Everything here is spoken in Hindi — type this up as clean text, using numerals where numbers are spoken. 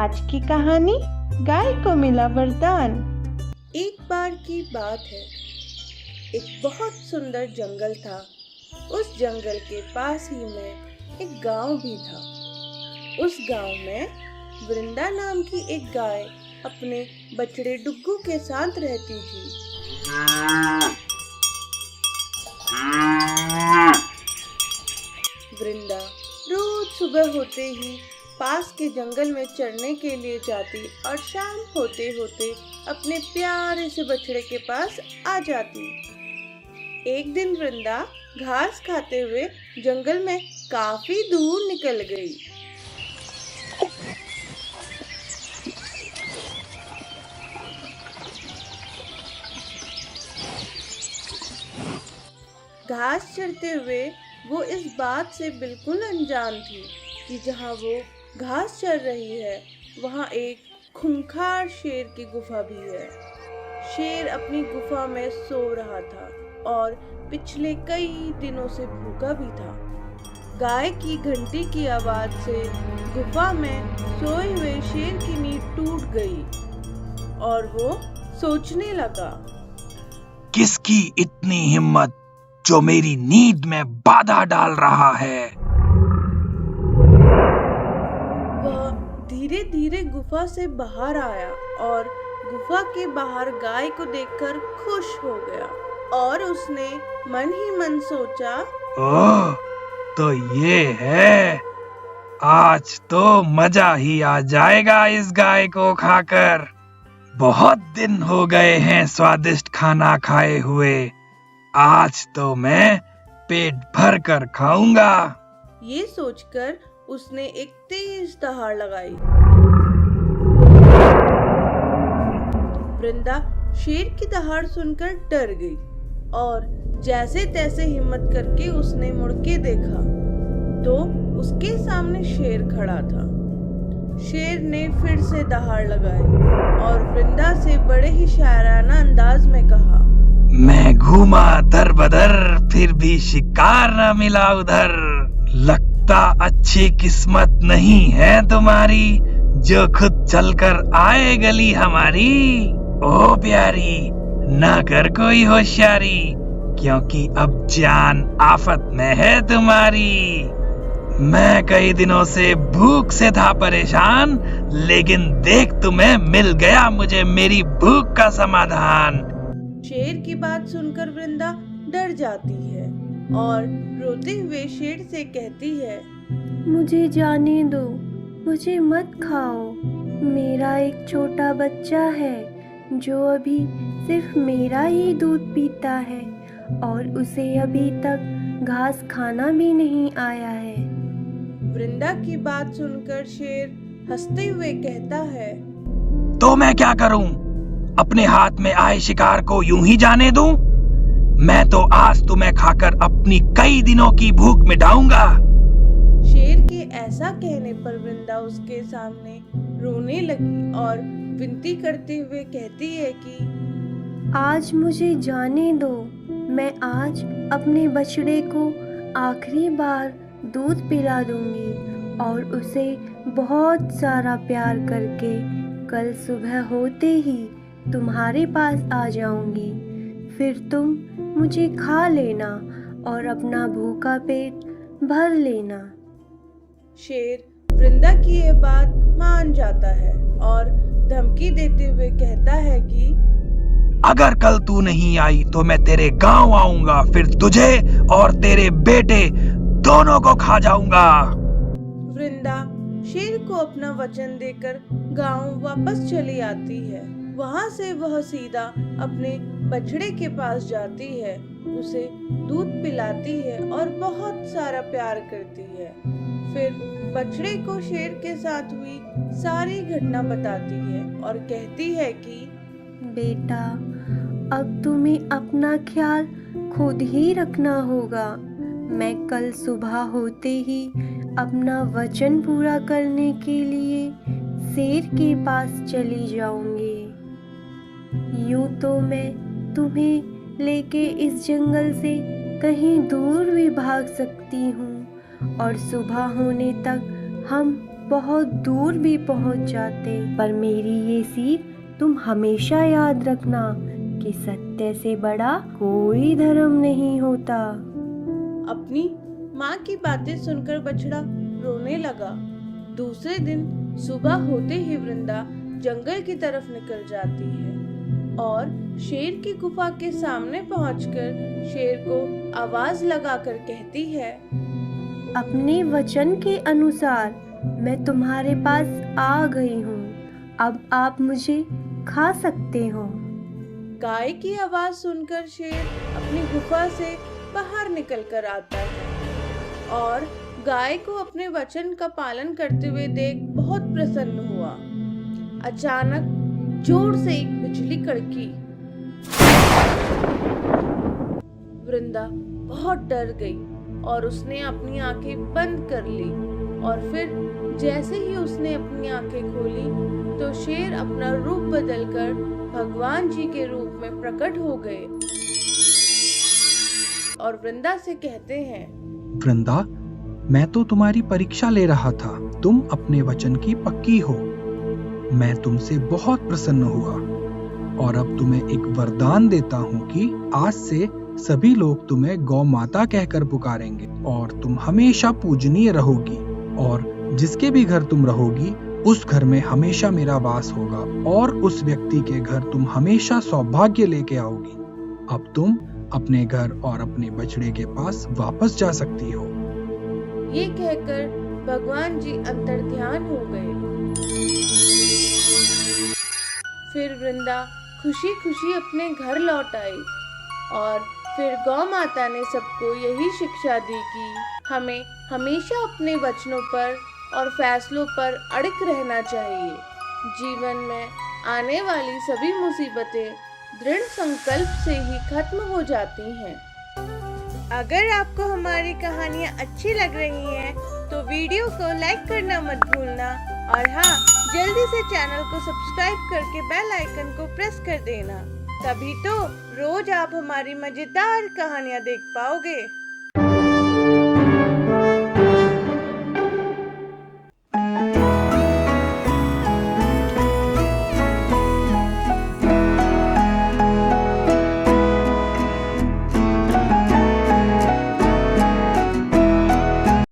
आज की कहानी गाय को मिला वरदान। एक बार की बात है, एक बहुत सुंदर जंगल था। उस जंगल के पास ही में एक गांव भी था। उस गांव में वृंदा नाम की एक गाय अपने बछड़े डुग्गू के साथ रहती थी। वृंदा रोज सुबह होते ही पास के जंगल में चरने के लिए जाती और शाम होते होते अपने प्यारे से बछड़े के पास आ जाती। एक दिन वृंदा घास खाते हुए जंगल में काफी दूर निकल गई। घास चरते हुए वो इस बात से बिल्कुल अनजान थी कि जहाँ वो घास चर रही है वहाँ एक खूंखार शेर की गुफा भी है। शेर अपनी गुफा में सो रहा था और पिछले कई दिनों से भूखा भी था। गाय की घंटी की आवाज से गुफा में सोए हुए शेर की नींद टूट गई और वो सोचने लगा, किसकी इतनी हिम्मत जो मेरी नींद में बाधा डाल रहा है। वह धीरे धीरे गुफा से बाहर आया और गुफा के बाहर गाय को देखकर खुश हो गया और उसने मन ही मन सोचा, ओह, तो ये है, आज तो मजा ही आ जाएगा इस गाय को खाकर। बहुत दिन हो गए हैं स्वादिष्ट खाना खाए हुए, आज तो मैं पेट भर कर खाऊंगा। ये सोचकर उसने एक तेज दहाड़ लगाई। वृंदा शेर की दहाड़ सुनकर डर गई और जैसे तैसे हिम्मत करके उसने मुड़ के देखा तो उसके सामने शेर खड़ा था। शेर ने फिर से दहाड़ लगाई और वृंदा से बड़े ही शायराना अंदाज में कहा, मैं घूमा दर बदर फिर भी शिकार न मिला उधर। लगता अच्छी किस्मत नहीं है तुम्हारी जो खुद चलकर आए गली हमारी। ओ प्यारी, ना कर कोई होशियारी क्योंकि अब जान आफत में है तुम्हारी। मैं कई दिनों से भूख से था परेशान, लेकिन देख तुम्हें मिल गया मुझे मेरी भूख का समाधान। शेर की बात सुनकर वृंदा डर जाती है और रोते हुए शेर से कहती है, मुझे जाने दो, मुझे मत खाओ। मेरा एक छोटा बच्चा है जो अभी सिर्फ मेरा ही दूध पीता है और उसे अभी तक घास खाना भी नहीं आया है। वृंदा की बात सुनकर शेर हंसते हुए कहता है, तो मैं क्या करूं? अपने हाथ में आए शिकार को यूं ही जाने दूं? मैं तो आज तुम्हें खाकर अपनी कई दिनों की भूख मिटाऊंगा। शेर के ऐसा कहने पर वृंदा उसके सामने रोने लगी और विनती करते हुए कहती है कि आज मुझे जाने दो, मैं आज अपने बछड़े को आखिरी बार दूध पिला दूंगी और उसे बहुत सारा प्यार करके कल सुबह होते ही तुम्हारे पास आ जाऊंगी। फिर तुम मुझे खा लेना और अपना भूखा पेट भर लेना। शेर वृंदा की ये बात मान जाता है और धमकी देते हुए कहता है कि अगर कल तू नहीं आई तो मैं तेरे गांव आऊंगा, फिर तुझे और तेरे बेटे दोनों को खा जाऊंगा। वृंदा शेर को अपना वचन देकर गांव वापस चली आती है। वहां से वह सीधा अपने बछड़े के पास जाती है, उसे दूध पिलाती है और बहुत सारा प्यार करती है। फिर बछड़े को शेर के साथ हुई सारी घटना बताती है और कहती है कि बेटा, अब तुम्हें अपना ख्याल खुद ही रखना होगा। मैं कल सुबह होते ही अपना वचन पूरा करने के लिए शेर के पास चली जाऊंगी। यूं तो मैं तुम्हें लेके इस जंगल से कहीं दूर भी भाग सकती हूँ और सुबह होने तक हम बहुत दूर भी पहुंच जाते। पर मेरी ये सीख तुम हमेशा याद रखना कि सत्य से बड़ा कोई धर्म नहीं होता। अपनी माँ की बातें सुनकर बछड़ा रोने लगा। दूसरे दिन सुबह होते ही वृंदा जंगल की तरफ निकल जाती है और शेर की गुफा के सामने पहुंचकर शेर को आवाज लगाकर कहती है, अपने वचन के अनुसार मैं तुम्हारे पास आ गई हूँ। अब आप मुझे खा सकते हो। गाय की आवाज सुनकर शेर अपनी गुफा से बाहर निकल कर आता है और गाय को अपने वचन का पालन करते हुए देख बहुत प्रसन्न हुआ। अचानक जोर से एक बिजली कड़की। वृंदा बहुत डर गई और उसने अपनी आंखें बंद कर ली और फिर जैसे ही उसने अपनी आंखें खोली तो शेर अपना रूप बदलकर भगवान जी के रूप में प्रकट हो गए और वृंदा से कहते हैं, वृंदा, मैं तो तुम्हारी परीक्षा ले रहा था। तुम अपने वचन की पक्की हो। मैं तुमसे बहुत प्रसन्न हुआ और अब तुम्हें एक वरदान देता हूँ कि आज से सभी लोग तुम्हें गौ माता कहकर पुकारेंगे और तुम हमेशा पूजनीय रहोगी और जिसके भी घर तुम रहोगी उस घर में हमेशा मेरा वास होगा और उस व्यक्ति के घर तुम हमेशा सौभाग्य लेके आओगी। अब तुम अपने घर और अपने बछड़े के पास वापस जा सकती हो। ये कहकर भगवान जी अंतर्ध्यान हो गए। फिर वृंदा खुशी खुशी अपने घर लौट आई और फिर गौ माता ने सबको यही शिक्षा दी कि हमें हमेशा अपने वचनों पर और फैसलों पर अड़िग रहना चाहिए। जीवन में आने वाली सभी मुसीबतें दृढ़ संकल्प से ही खत्म हो जाती हैं। अगर आपको हमारी कहानियाँ अच्छी लग रही हैं तो वीडियो को लाइक करना मत भूलना और हाँ, जल्दी से चैनल को सब्सक्राइब करके बेल आइकन को प्रेस कर देना। तभी तो रोज आप हमारी मजेदार कहानियाँ देख पाओगे।